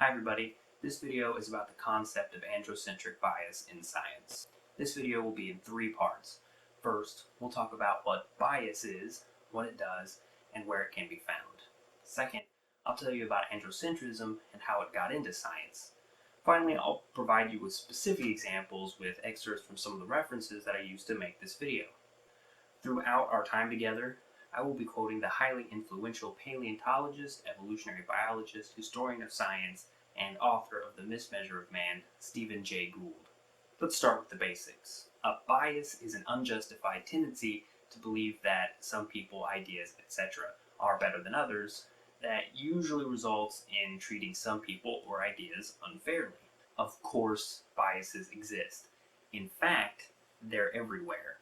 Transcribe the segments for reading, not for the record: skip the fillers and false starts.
Hi everybody, this video is about the concept of androcentric bias in science. This video will be in 3 parts. First, we'll talk about what bias is, what it does, and where it can be found. Second, I'll tell you about androcentrism and how it got into science. Finally, I'll provide you with specific examples with excerpts from some of the references that I used to make this video. Throughout our time together, I will be quoting the highly influential paleontologist, evolutionary biologist, historian of science, and author of The Mismeasure of Man, Stephen Jay Gould. Let's start with the basics. A bias is an unjustified tendency to believe that some people, ideas, etc. are better than others that usually results in treating some people or ideas unfairly. Of course, biases exist. In fact, they're everywhere.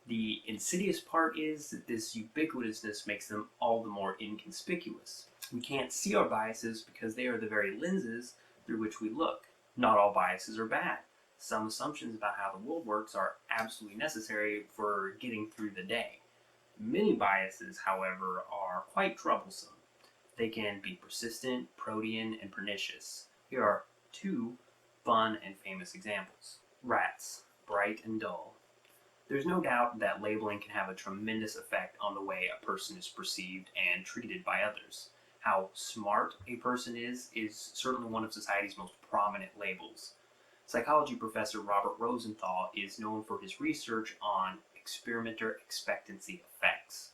The insidious part is that this ubiquitousness makes them all the more inconspicuous. We can't see our biases because they are the very lenses through which we look. Not all biases are bad. Some assumptions about how the world works are absolutely necessary for getting through the day. Many biases, however, are quite troublesome. They can be persistent, protean, and pernicious. Here are 2 fun and famous examples. Rats, bright and dull. There's no doubt that labeling can have a tremendous effect on the way a person is perceived and treated by others. How smart a person is certainly one of society's most prominent labels. Psychology professor Robert Rosenthal is known for his research on experimenter expectancy effects.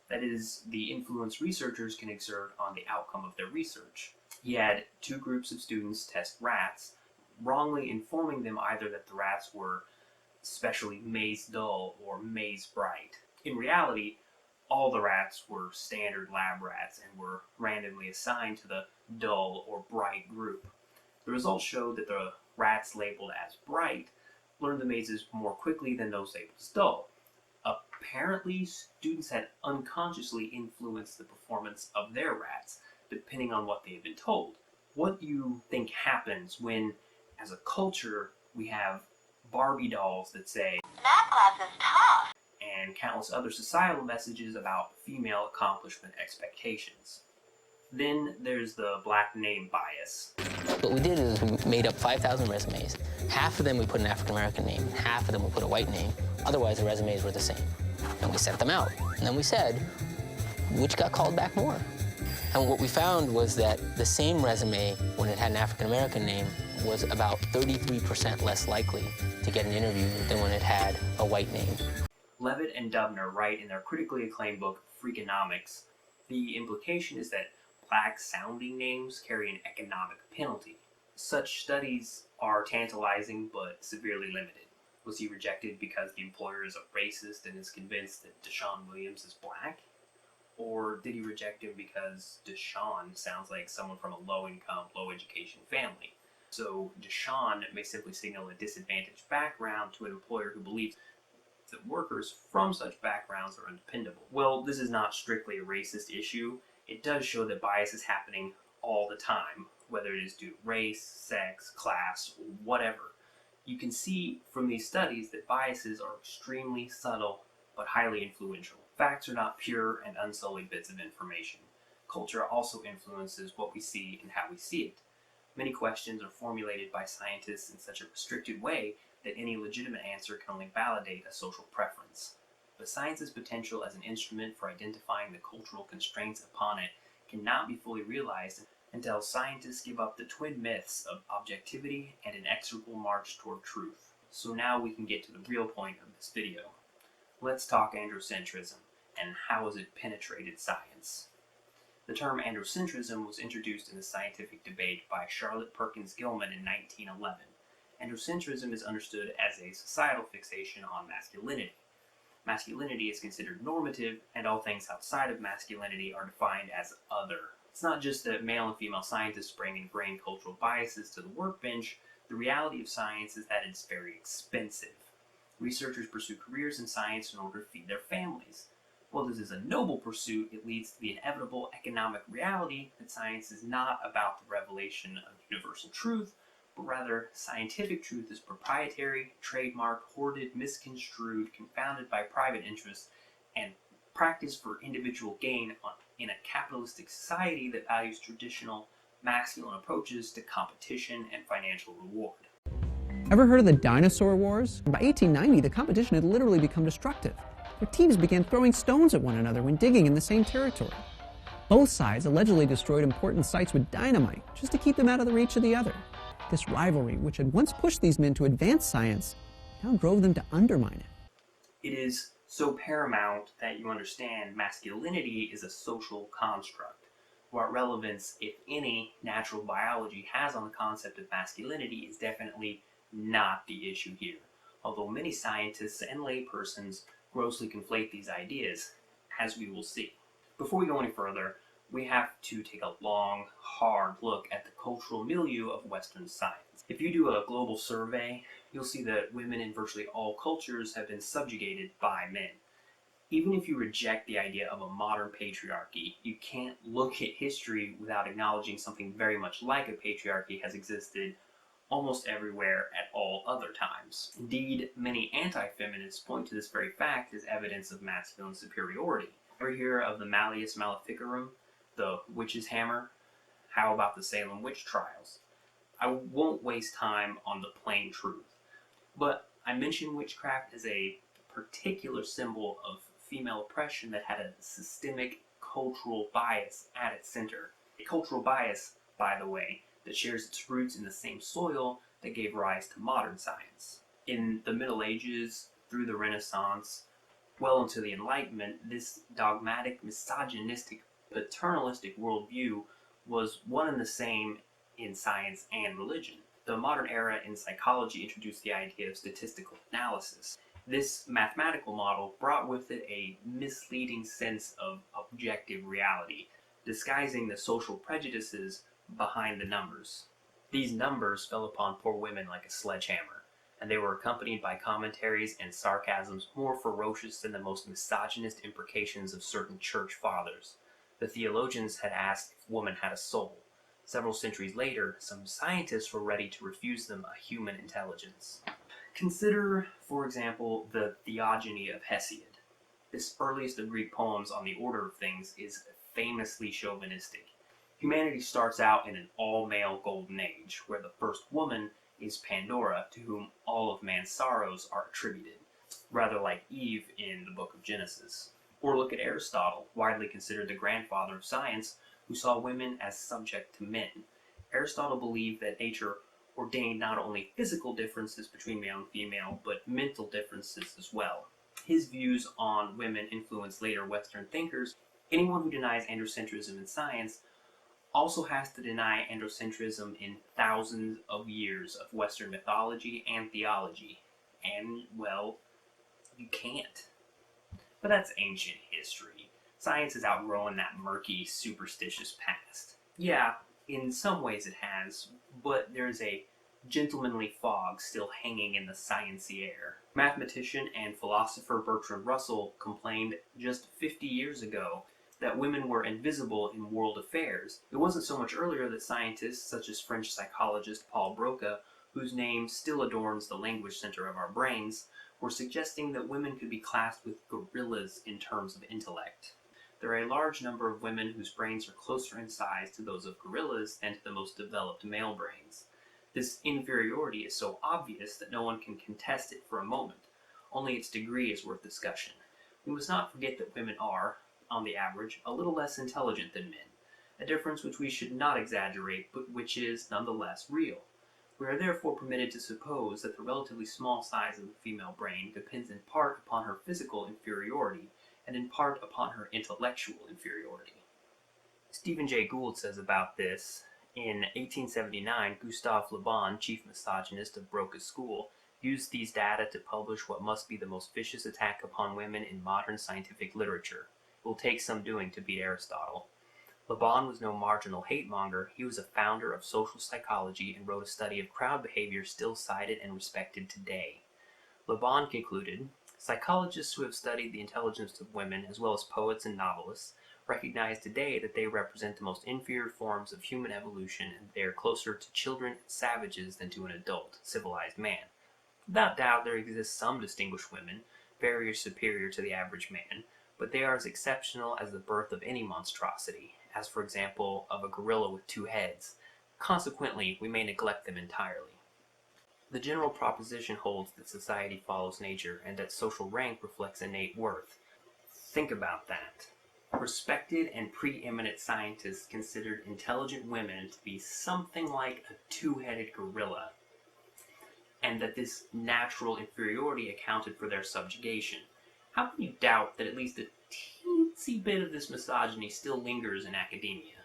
That is, the influence researchers can exert on the outcome of their research. He had 2 groups of students test rats, wrongly informing them either that the rats were especially maize dull or maize bright. In reality, all the rats were standard lab rats and were randomly assigned to the dull or bright group. The results showed that the rats labeled as bright learned the mazes more quickly than those labeled as dull. Apparently, students had unconsciously influenced the performance of their rats, depending on what they had been told. What do you think happens when, as a culture, we have Barbie dolls that say, "Math class is tough," and countless other societal messages about female accomplishment expectations? Then there's the black name bias. What we did is we made up 5,000 resumes. Half of them we put an African-American name, half of them we put a white name. Otherwise, the resumes were the same. And we sent them out. And then we said, which got called back more? And what we found was that the same resume, when it had an African-American name, was about 33% less likely to get an interview than when it had a white name. Levitt and Dubner write in their critically acclaimed book, Freakonomics, the implication is that black-sounding names carry an economic penalty. Such studies are tantalizing but severely limited. Was he rejected because the employer is a racist and is convinced that Deshaun Williams is black? Or did he reject him because Deshaun sounds like someone from a low-income, low-education family? So Deshaun may simply signal a disadvantaged background to an employer who believes that workers from such backgrounds are undependable. Well, this is not strictly a racist issue. It does show that bias is happening all the time, whether it is due to race, sex, class, whatever. You can see from these studies that biases are extremely subtle but highly influential. Facts are not pure and unsullied bits of information. Culture also influences what we see and how we see it. Many questions are formulated by scientists in such a restricted way that any legitimate answer can only validate a social preference. But science's potential as an instrument for identifying the cultural constraints upon it cannot be fully realized until scientists give up the twin myths of objectivity and an inexorable march toward truth. So now we can get to the real point of this video. Let's talk androcentrism and how has it penetrated science. The term androcentrism was introduced in the scientific debate by Charlotte Perkins Gilman in 1911. Androcentrism is understood as a societal fixation on masculinity. Masculinity is considered normative, and all things outside of masculinity are defined as other. It's not just that male and female scientists bring ingrained cultural biases to the workbench. The reality of science is that it's very expensive. Researchers pursue careers in science in order to feed their families. While this is a noble pursuit, it leads to the inevitable economic reality that science is not about the revelation of universal truth, but rather scientific truth is proprietary, trademarked, hoarded, misconstrued, confounded by private interests, and practiced for individual gain in a capitalistic society that values traditional masculine approaches to competition and financial reward. Ever heard of the dinosaur wars? By 1890, the competition had literally become destructive. Their teams began throwing stones at one another when digging in the same territory. Both sides allegedly destroyed important sites with dynamite just to keep them out of the reach of the other. This rivalry, which had once pushed these men to advance science, now drove them to undermine it. It is so paramount that you understand masculinity is a social construct. What relevance, if any, natural biology has on the concept of masculinity is definitely not the issue here, although many scientists and laypersons grossly conflate these ideas, as we will see. Before we go any further, we have to take a long, hard look at the cultural milieu of Western science. If you do a global survey, you'll see that women in virtually all cultures have been subjugated by men. Even if you reject the idea of a modern patriarchy, you can't look at history without acknowledging something very much like a patriarchy has existed almost everywhere at all other times. Indeed, many anti-feminists point to this very fact as evidence of masculine superiority. Ever hear of the Malleus Maleficarum, the witch's hammer? How about the Salem witch trials? I won't waste time on the plain truth, but I mention witchcraft as a particular symbol of female oppression that had a systemic cultural bias at its center. A cultural bias, by the way, that shares its roots in the same soil that gave rise to modern science. In the Middle Ages, through the Renaissance, well into the Enlightenment, this dogmatic, misogynistic, paternalistic worldview was one and the same in science and religion. The modern era in psychology introduced the idea of statistical analysis. This mathematical model brought with it a misleading sense of objective reality, disguising the social prejudices behind the numbers. These numbers fell upon poor women like a sledgehammer, and they were accompanied by commentaries and sarcasms more ferocious than the most misogynist imprecations of certain church fathers. The theologians had asked if woman had a soul. Several centuries later, some scientists were ready to refuse them a human intelligence. Consider, for example, the Theogony of Hesiod. This earliest of Greek poems on the order of things is famously chauvinistic. Humanity starts out in an all-male golden age, where the first woman is Pandora, to whom all of man's sorrows are attributed, rather like Eve in the book of Genesis. Or look at Aristotle, widely considered the grandfather of science, who saw women as subject to men. Aristotle believed that nature ordained not only physical differences between male and female, but mental differences as well. His views on women influenced later Western thinkers. Anyone who denies androcentrism in science also has to deny androcentrism in thousands of years of Western mythology and theology. And, well, you can't. But that's ancient history. Science has outgrown that murky, superstitious past. Yeah, in some ways it has, but there's a gentlemanly fog still hanging in the sciency air. Mathematician and philosopher Bertrand Russell complained just 50 years ago that women were invisible in world affairs. It wasn't so much earlier that scientists such as French psychologist Paul Broca, whose name still adorns the language center of our brains, were suggesting that women could be classed with gorillas in terms of intellect. There are a large number of women whose brains are closer in size to those of gorillas than to the most developed male brains. This inferiority is so obvious that no one can contest it for a moment. Only its degree is worth discussion. We must not forget that women are, on the average, a little less intelligent than men, a difference which we should not exaggerate, but which is nonetheless real. We are therefore permitted to suppose that the relatively small size of the female brain depends in part upon her physical inferiority, and in part upon her intellectual inferiority. Stephen Jay Gould says about this, in 1879, Gustave Le Bon, chief misogynist of Broca's school, used these data to publish what must be the most vicious attack upon women in modern scientific literature. It will take some doing to beat Aristotle. Le Bon was no marginal hate-monger. He was a founder of social psychology and wrote a study of crowd behavior still cited and respected today. Le Bon concluded, psychologists who have studied the intelligence of women, as well as poets and novelists, recognize today that they represent the most inferior forms of human evolution, and they are closer to children and savages than to an adult, civilized man. Without doubt, there exist some distinguished women, very superior to the average man, but they are as exceptional as the birth of any monstrosity. as for example of a gorilla with two heads. Consequently, we may neglect them entirely. The general proposition holds that society follows nature and that social rank reflects innate worth. Think about that. Respected and preeminent scientists considered intelligent women to be something like a two-headed gorilla, and that this natural inferiority accounted for their subjugation. How can you doubt that at least a teensy bit of this misogyny still lingers in academia?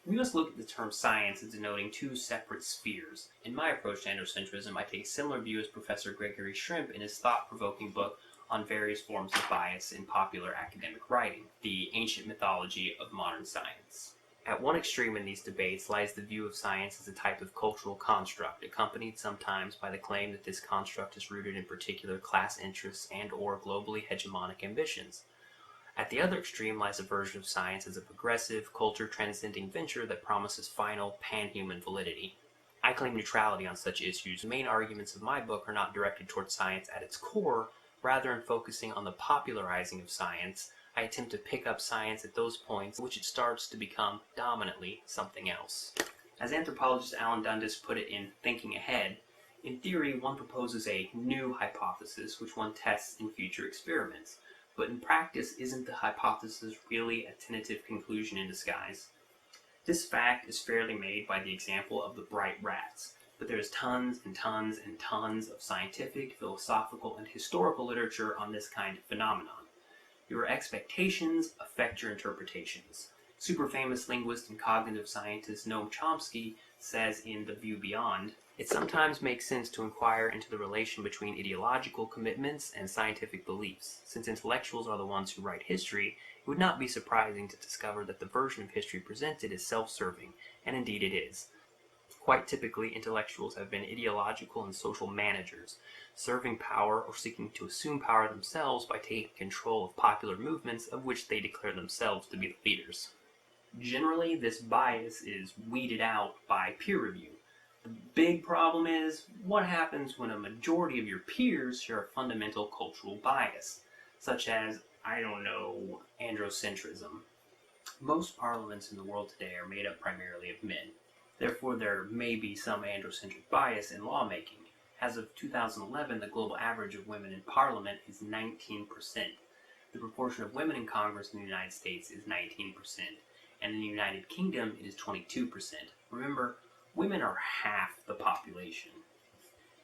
We must look at the term science as denoting two separate spheres. In my approach to androcentrism, I take a similar view as Professor Gregory Shrimp in his thought-provoking book on various forms of bias in popular academic writing, The Ancient Mythology of Modern Science. At one extreme in these debates lies the view of science as a type of cultural construct, accompanied sometimes by the claim that this construct is rooted in particular class interests and/or globally hegemonic ambitions. At the other extreme lies a version of science as a progressive, culture-transcending venture that promises final, pan-human validity. I claim neutrality on such issues. The main arguments of my book are not directed towards science at its core. Rather, in focusing on the popularizing of science, I attempt to pick up science at those points at which it starts to become dominantly something else. As anthropologist Alan Dundas put it in Thinking Ahead, in theory one proposes a new hypothesis which one tests in future experiments. But in practice, isn't the hypothesis really a tentative conclusion in disguise? This fact is fairly made by the example of the bright rats, but there's tons and tons and tons of scientific, philosophical, and historical literature on this kind of phenomenon. Your expectations affect your interpretations. Super famous linguist and cognitive scientist Noam Chomsky says in The View Beyond, "It sometimes makes sense to inquire into the relation between ideological commitments and scientific beliefs. Since intellectuals are the ones who write history, it would not be surprising to discover that the version of history presented is self-serving, and indeed it is. Quite typically, intellectuals have been ideological and social managers, serving power or seeking to assume power themselves by taking control of popular movements of which they declare themselves to be the leaders. Generally, this bias is weeded out by peer review. The big problem is, what happens when a majority of your peers share a fundamental cultural bias, such as, androcentrism? Most parliaments in the world today are made up primarily of men. Therefore, there may be some androcentric bias in lawmaking. As of 2011, the global average of women in parliament is 19%. The proportion of women in Congress in the United States is 19%, and in the United Kingdom it is 22%. Remember, women are half the population.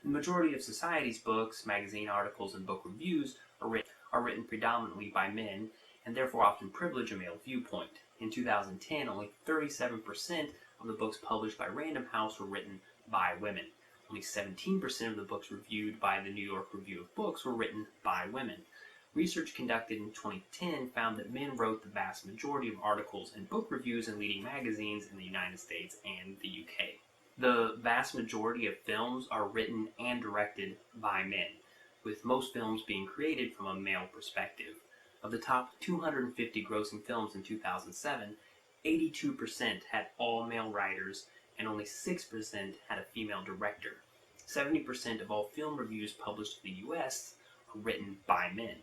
The majority of society's books, magazine articles, and book reviews are written predominantly by men, and therefore often privilege a male viewpoint. In 2010, only 37% of the books published by Random House were written by women. Only 17% of the books reviewed by the New York Review of Books were written by women. Research conducted in 2010 found that men wrote the vast majority of articles and book reviews in leading magazines in the United States and the UK. The vast majority of films are written and directed by men, with most films being created from a male perspective. Of the top 250 grossing films in 2007, 82% had all male writers and only 6% had a female director. 70% of all film reviews published in the US are written by men.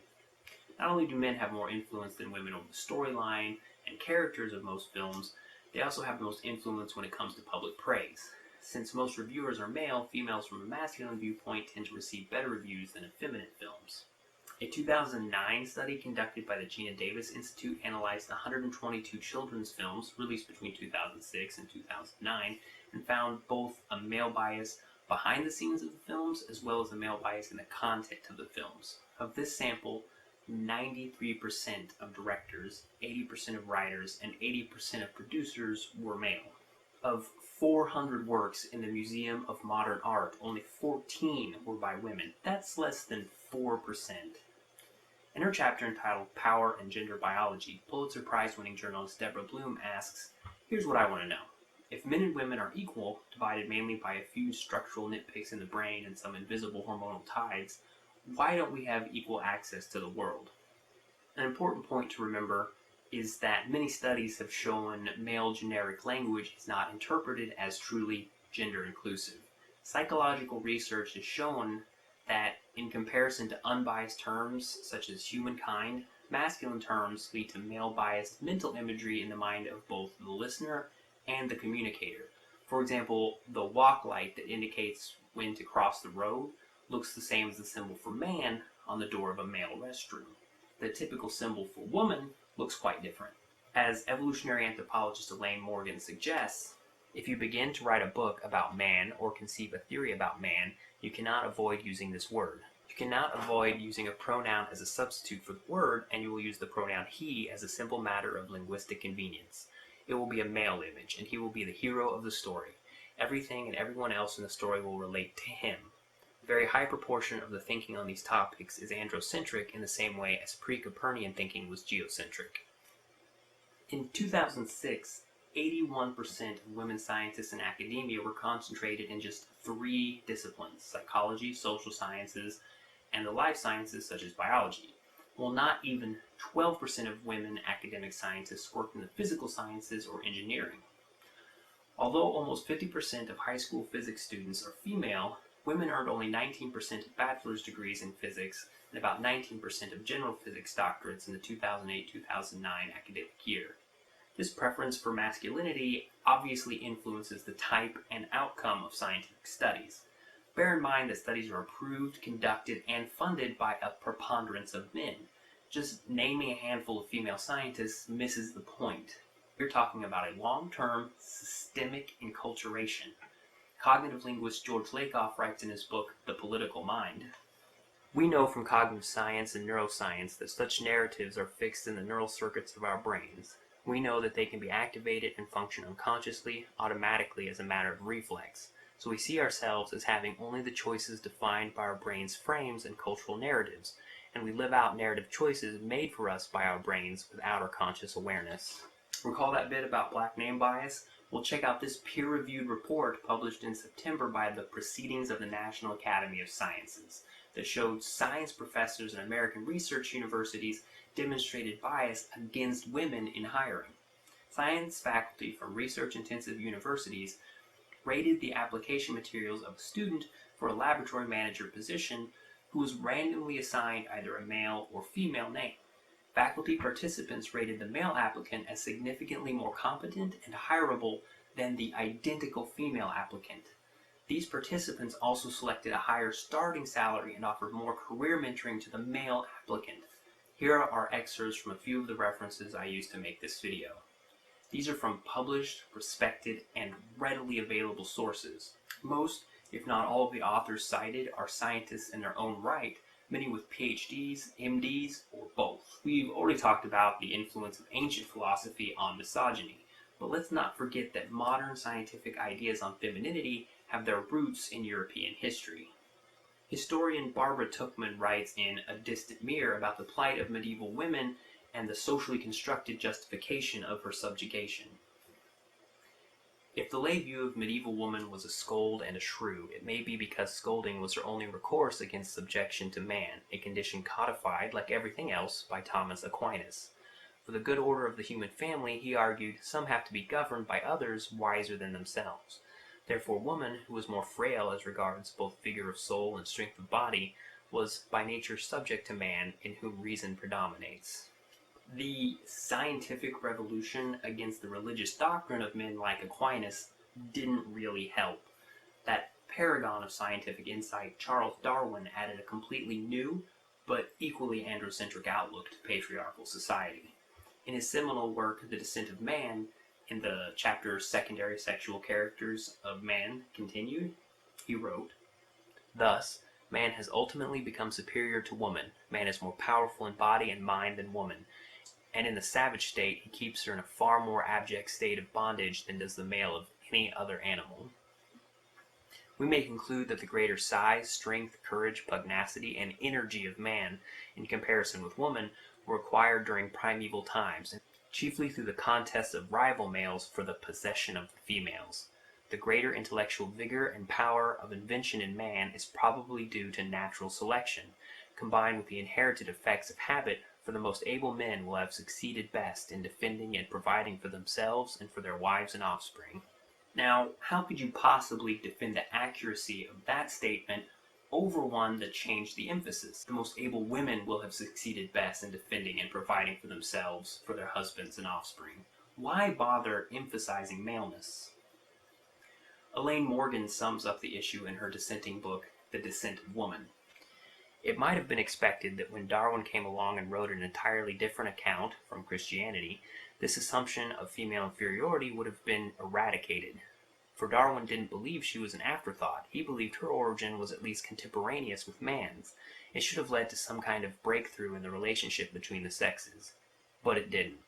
Not only do men have more influence than women over the storyline and characters of most films, they also have the most influence when it comes to public praise. Since most reviewers are male, females from a masculine viewpoint tend to receive better reviews than effeminate films. A 2009 study conducted by the Gina Davis Institute analyzed 122 children's films released between 2006 and 2009 and found both a male bias behind the scenes of the films as well as a male bias in the content of the films. Of this sample, 93% of directors, 80% of writers, and 80% of producers were male. Of 400 works in the Museum of Modern Art, only 14 were by women. That's less than 4%. In her chapter entitled Power and Gender Biology, Pulitzer Prize-winning journalist Deborah Bloom asks, "Here's what I want to know. If men and women are equal, divided mainly by a few structural nitpicks in the brain and some invisible hormonal tides, why don't we have equal access to the world?" An important point to remember is that many studies have shown male generic language is not interpreted as truly gender inclusive. Psychological research has shown that in comparison to unbiased terms such as humankind, Masculine terms lead to male-biased mental imagery in the mind of both the listener and the communicator. For example, the walk light that indicates when to cross the road looks the same as the symbol for man on the door of a male restroom. The typical symbol for woman looks quite different. As evolutionary anthropologist Elaine Morgan suggests, if you begin to write a book about man or conceive a theory about man, you cannot avoid using this word. You cannot avoid using a pronoun as a substitute for the word, and you will use the pronoun he as a simple matter of linguistic convenience. It will be a male image, and he will be the hero of the story. Everything and everyone else in the story will relate to him. A very high proportion of the thinking on these topics is androcentric in the same way as pre-Copernican thinking was geocentric. In 2006, 81% of women scientists in academia were concentrated in just 3 disciplines: psychology, social sciences, and the life sciences such as biology. While not even 12% of women academic scientists worked in the physical sciences or engineering. Although almost 50% of high school physics students are female, women earned only 19% of bachelor's degrees in physics and about 19% of general physics doctorates in the 2008-2009 academic year. This preference for masculinity obviously influences the type and outcome of scientific studies. Bear in mind that studies are approved, conducted, and funded by a preponderance of men. Just naming a handful of female scientists misses the point. We're talking about a long-term, systemic enculturation. Cognitive linguist George Lakoff writes in his book, The Political Mind, "We know from cognitive science and neuroscience that such narratives are fixed in the neural circuits of our brains. We know that they can be activated and function unconsciously, automatically as a matter of reflex. So we see ourselves as having only the choices defined by our brain's frames and cultural narratives, and we live out narrative choices made for us by our brains without our conscious awareness." Recall that bit about black name bias? Well, check out this peer-reviewed report published in September by the Proceedings of the National Academy of Sciences that showed science professors in American research universities demonstrated bias against women in hiring. Science faculty from research-intensive universities rated the application materials of a student for a laboratory manager position who was randomly assigned either a male or female name. Faculty participants rated the male applicant as significantly more competent and hireable than the identical female applicant. These participants also selected a higher starting salary and offered more career mentoring to the male applicant. Here are excerpts from a few of the references I used to make this video. These are from published, respected, and readily available sources. Most, if not all of the authors cited are scientists in their own right, many with PhDs, MDs, or both. We've already talked about the influence of ancient philosophy on misogyny, but let's not forget that modern scientific ideas on femininity have their roots in European history. Historian Barbara Tuchman writes in A Distant Mirror about the plight of medieval women and the socially constructed justification of her subjugation. If the lay view of medieval woman was a scold and a shrew, it may be because scolding was her only recourse against subjection to man, a condition codified, like everything else, by Thomas Aquinas. For the good order of the human family, he argued, some have to be governed by others wiser than themselves. Therefore woman, who was more frail as regards both vigor of soul and strength of body, was by nature subject to man, in whom reason predominates. The scientific revolution against the religious doctrine of men like Aquinas didn't really help. That paragon of scientific insight, Charles Darwin, added a completely new, but equally androcentric outlook to patriarchal society. In his seminal work, The Descent of Man, in the chapter Secondary Sexual Characters of Man Continued, he wrote, "Thus, man has ultimately become superior to woman. Man is more powerful in body and mind than woman, and in the savage state he keeps her in a far more abject state of bondage than does the male of any other animal. We may conclude that the greater size, strength, courage, pugnacity, and energy of man, in comparison with woman, were acquired during primeval times, chiefly through the contest of rival males for the possession of the females. The greater intellectual vigor and power of invention in man is probably due to natural selection, combined with the inherited effects of habit, for the most able men will have succeeded best in defending and providing for themselves and for their wives and offspring." Now, how could you possibly defend the accuracy of that statement over one that changed the emphasis. The most able women will have succeeded best in defending and providing for themselves, for their husbands and offspring. Why bother emphasizing maleness? Elaine Morgan sums up the issue in her dissenting book, The Descent of Woman. It might have been expected that when Darwin came along and wrote an entirely different account from Christianity, this assumption of female inferiority would have been eradicated. For Darwin didn't believe she was an afterthought. He believed her origin was at least contemporaneous with man's. It should have led to some kind of breakthrough in the relationship between the sexes. But it didn't.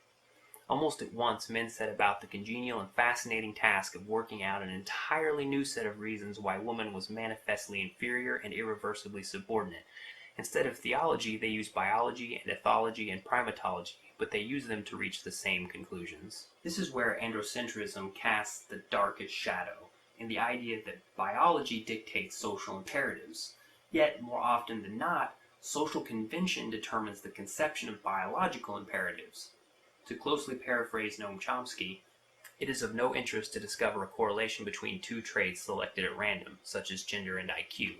Almost at once, men set about the congenial and fascinating task of working out an entirely new set of reasons why woman was manifestly inferior and irreversibly subordinate. Instead of theology, they used biology and ethology and primatology, but they used them to reach the same conclusions. This is where androcentrism casts the darkest shadow, in the idea that biology dictates social imperatives. Yet, more often than not, social convention determines the conception of biological imperatives. To closely paraphrase Noam Chomsky, it is of no interest to discover a correlation between two traits selected at random, such as gender and IQ,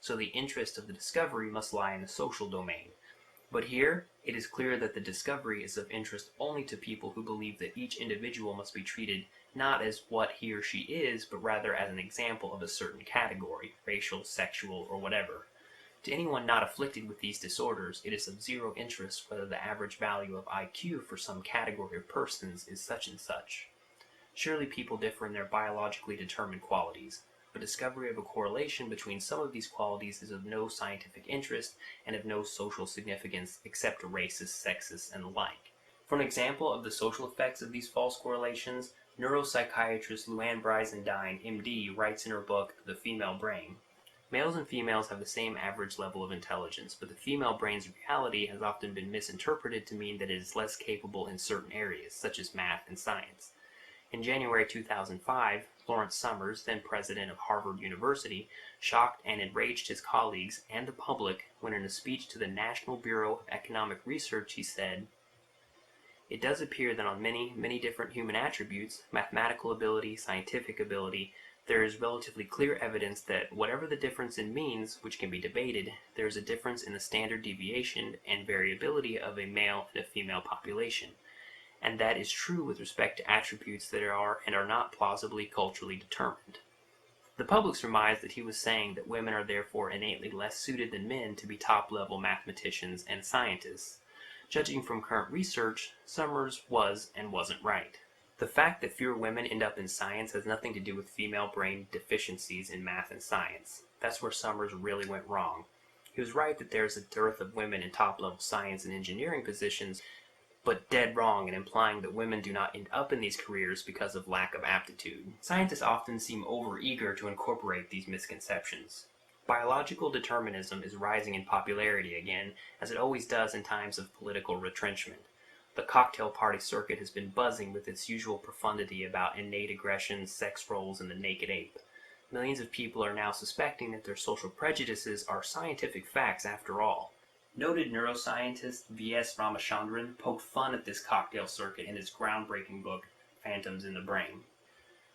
so the interest of the discovery must lie in the social domain. But here, it is clear that the discovery is of interest only to people who believe that each individual must be treated not as what he or she is, but rather as an example of a certain category, racial, sexual, or whatever. To anyone not afflicted with these disorders, it is of zero interest whether the average value of IQ for some category of persons is such and such. Surely people differ in their biologically determined qualities, but discovery of a correlation between some of these qualities is of no scientific interest and of no social significance except to racists, sexists, and the like. For an example of the social effects of these false correlations, neuropsychiatrist Luann Brizendine, MD, writes in her book, The Female Brain, "Males and females have the same average level of intelligence, but the female brain's reality has often been misinterpreted to mean that it is less capable in certain areas, such as math and science. In January 2005, Lawrence Summers, then president of Harvard University, shocked and enraged his colleagues and the public when in a speech to the National Bureau of Economic Research he said, "It does appear that on many, many different human attributes, mathematical ability, scientific ability, there is relatively clear evidence that whatever the difference in means, which can be debated, there is a difference in the standard deviation and variability of a male and a female population. And that is true with respect to attributes that are and are not plausibly culturally determined." The public surmised that he was saying that women are therefore innately less suited than men to be top-level mathematicians and scientists. Judging from current research, Summers was and wasn't right. The fact that fewer women end up in science has nothing to do with female brain deficiencies in math and science. That's where Summers really went wrong. He was right that there's a dearth of women in top-level science and engineering positions, but dead wrong in implying that women do not end up in these careers because of lack of aptitude. Scientists often seem overeager to incorporate these misconceptions. Biological determinism is rising in popularity again, as it always does in times of political retrenchment. The cocktail party circuit has been buzzing with its usual profundity about innate aggression, sex roles, and the naked ape. Millions of people are now suspecting that their social prejudices are scientific facts after all. Noted neuroscientist V.S. Ramachandran poked fun at this cocktail circuit in his groundbreaking book, Phantoms in the Brain.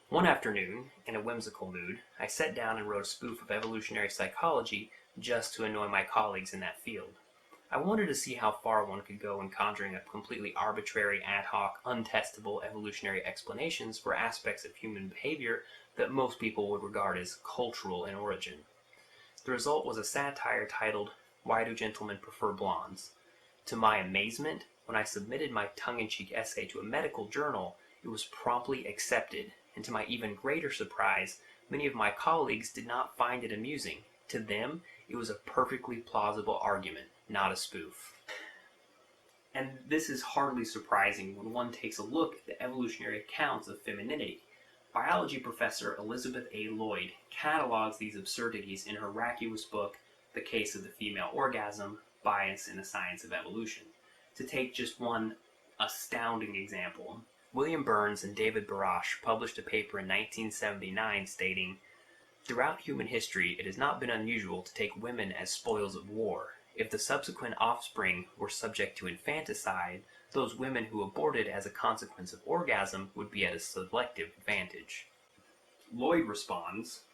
One afternoon, in a whimsical mood, I sat down and wrote a spoof of evolutionary psychology just to annoy my colleagues in that field. I wanted to see how far one could go in conjuring up completely arbitrary, ad hoc, untestable evolutionary explanations for aspects of human behavior that most people would regard as cultural in origin. The result was a satire titled, "Why Do Gentlemen Prefer Blondes?" To my amazement, when I submitted my tongue-in-cheek essay to a medical journal, it was promptly accepted, and to my even greater surprise, many of my colleagues did not find it amusing. To them, it was a perfectly plausible argument, not a spoof. And this is hardly surprising when one takes a look at the evolutionary accounts of femininity. Biology professor Elizabeth A. Lloyd catalogs these absurdities in her vacuous book, The Case of the Female Orgasm, Bias in the Science of Evolution. To take just one astounding example, William Burns and David Barash published a paper in 1979 stating, "Throughout human history, it has not been unusual to take women as spoils of war. If the subsequent offspring were subject to infanticide, those women who aborted as a consequence of orgasm would be at a selective advantage." Lloyd responds,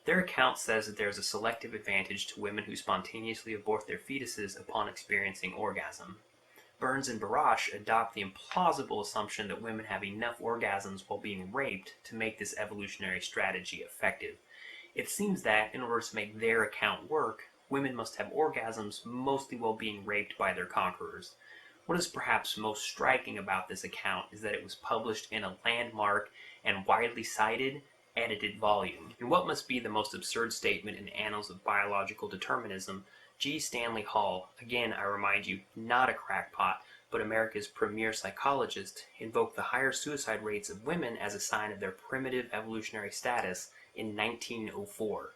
Their account says that there is a selective advantage to women who spontaneously abort their fetuses upon experiencing orgasm. Burns and Barash adopt the implausible assumption that women have enough orgasms while being raped to make this evolutionary strategy effective. It seems that, in order to make their account work, women must have orgasms mostly while being raped by their conquerors. What is perhaps most striking about this account is that it was published in a landmark and widely cited, edited volume. In what must be the most absurd statement in the annals of biological determinism, G. Stanley Hall, again I remind you, not a crackpot, but America's premier psychologist, invoked the higher suicide rates of women as a sign of their primitive evolutionary status in 1904.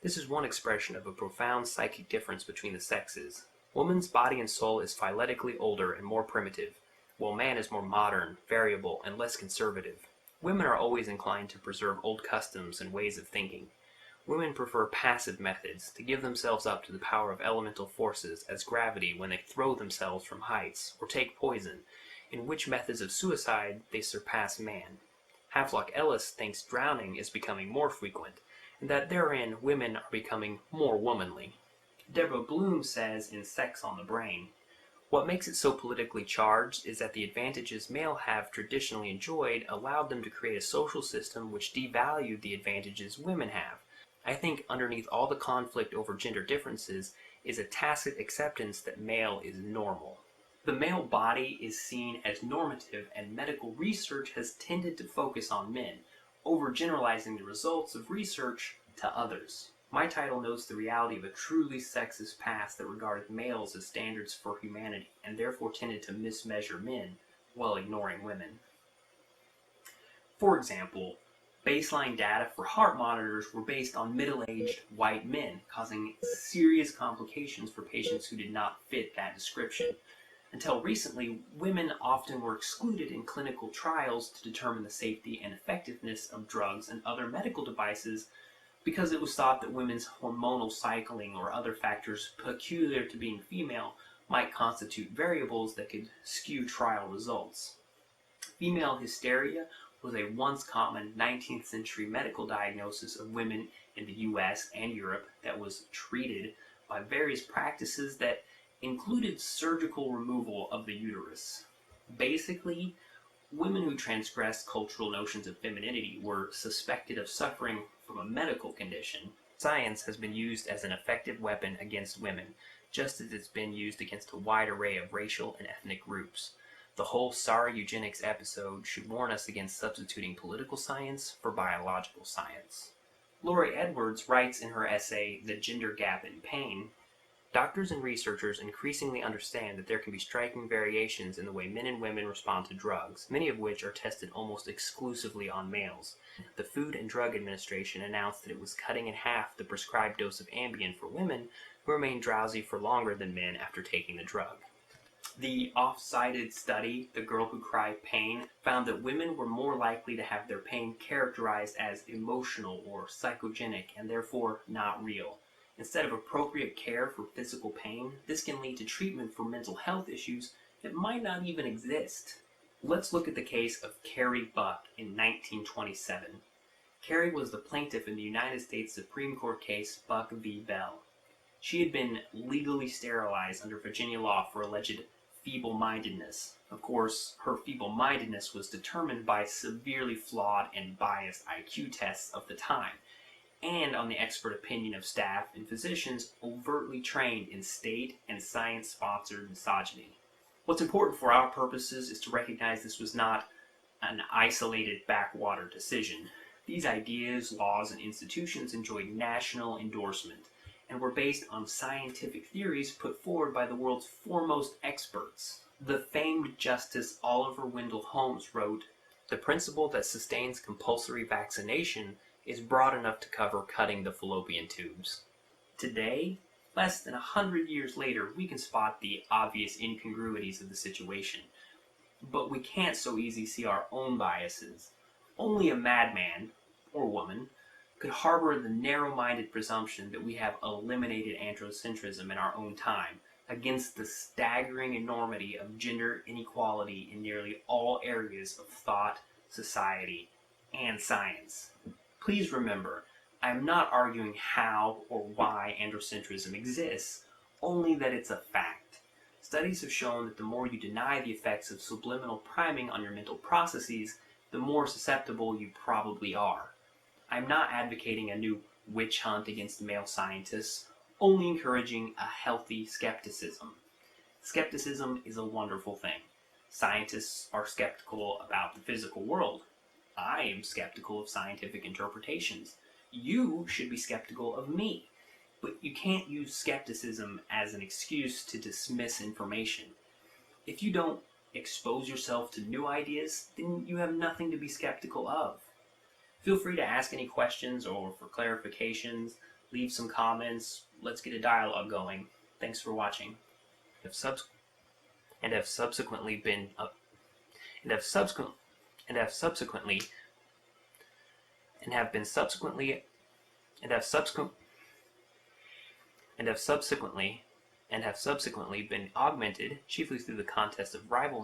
This is one expression of a profound psychic difference between the sexes. Woman's body and soul is phyletically older and more primitive, while man is more modern, variable, and less conservative. Women are always inclined to preserve old customs and ways of thinking. Women prefer passive methods, to give themselves up to the power of elemental forces as gravity when they throw themselves from heights or take poison, in which methods of suicide they surpass man. Havelock Ellis thinks drowning is becoming more frequent, and that therein women are becoming more womanly. Deborah Bloom says in Sex on the Brain, "What makes it so politically charged is that the advantages male have traditionally enjoyed allowed them to create a social system which devalued the advantages women have. I think underneath all the conflict over gender differences is a tacit acceptance that male is normal." The male body is seen as normative, and medical research has tended to focus on men, overgeneralizing the results of research to others. My title notes the reality of a truly sexist past that regarded males as standards for humanity, and therefore tended to mismeasure men while ignoring women. For example, baseline data for heart monitors were based on middle-aged white men, causing serious complications for patients who did not fit that description. Until recently, women often were excluded in clinical trials to determine the safety and effectiveness of drugs and other medical devices because it was thought that women's hormonal cycling or other factors peculiar to being female might constitute variables that could skew trial results. Female hysteria was a once common 19th century medical diagnosis of women in the US and Europe that was treated by various practices that included surgical removal of the uterus. Basically, women who transgressed cultural notions of femininity were suspected of suffering from a medical condition. Science has been used as an effective weapon against women, just as it's been used against a wide array of racial and ethnic groups. The whole Sorry Eugenics episode should warn us against substituting political science for biological science. Laurie Edwards writes in her essay, The Gender Gap in Pain, "Doctors and researchers increasingly understand that there can be striking variations in the way men and women respond to drugs, many of which are tested almost exclusively on males. The Food and Drug Administration announced that it was cutting in half the prescribed dose of Ambien for women who remain drowsy for longer than men after taking the drug." The oft-cited study, The Girl Who Cried Pain, found that women were more likely to have their pain characterized as emotional or psychogenic and therefore not real. Instead of appropriate care for physical pain, this can lead to treatment for mental health issues that might not even exist. Let's look at the case of Carrie Buck in 1927. Carrie was the plaintiff in the United States Supreme Court case Buck v. Bell. She had been legally sterilized under Virginia law for alleged feeble-mindedness. Of course, her feeble-mindedness was determined by severely flawed and biased IQ tests of the time, and on the expert opinion of staff and physicians overtly trained in state and science-sponsored misogyny. What's important for our purposes is to recognize this was not an isolated backwater decision. These ideas, laws, and institutions enjoyed national endorsement and were based on scientific theories put forward by the world's foremost experts. The famed Justice Oliver Wendell Holmes wrote, "The principle that sustains compulsory vaccination is broad enough to cover cutting the fallopian tubes." Today, less than 100 years later, we can spot the obvious incongruities of the situation. But we can't so easily see our own biases. Only a madman, or woman, could harbor the narrow-minded presumption that we have eliminated androcentrism in our own time, against the staggering enormity of gender inequality in nearly all areas of thought, society, and science. Please remember, I am not arguing how or why androcentrism exists, only that it's a fact. Studies have shown that the more you deny the effects of subliminal priming on your mental processes, the more susceptible you probably are. I'm not advocating a new witch hunt against male scientists, only encouraging a healthy skepticism. Skepticism is a wonderful thing. Scientists are skeptical about the physical world. I am skeptical of scientific interpretations. You should be skeptical of me. But you can't use skepticism as an excuse to dismiss information. If you don't expose yourself to new ideas, then you have nothing to be skeptical of. Feel free to ask any questions or for clarifications, leave some comments, let's get a dialogue going. Thanks for watching. Have subsequently been augmented, chiefly through the contest of rival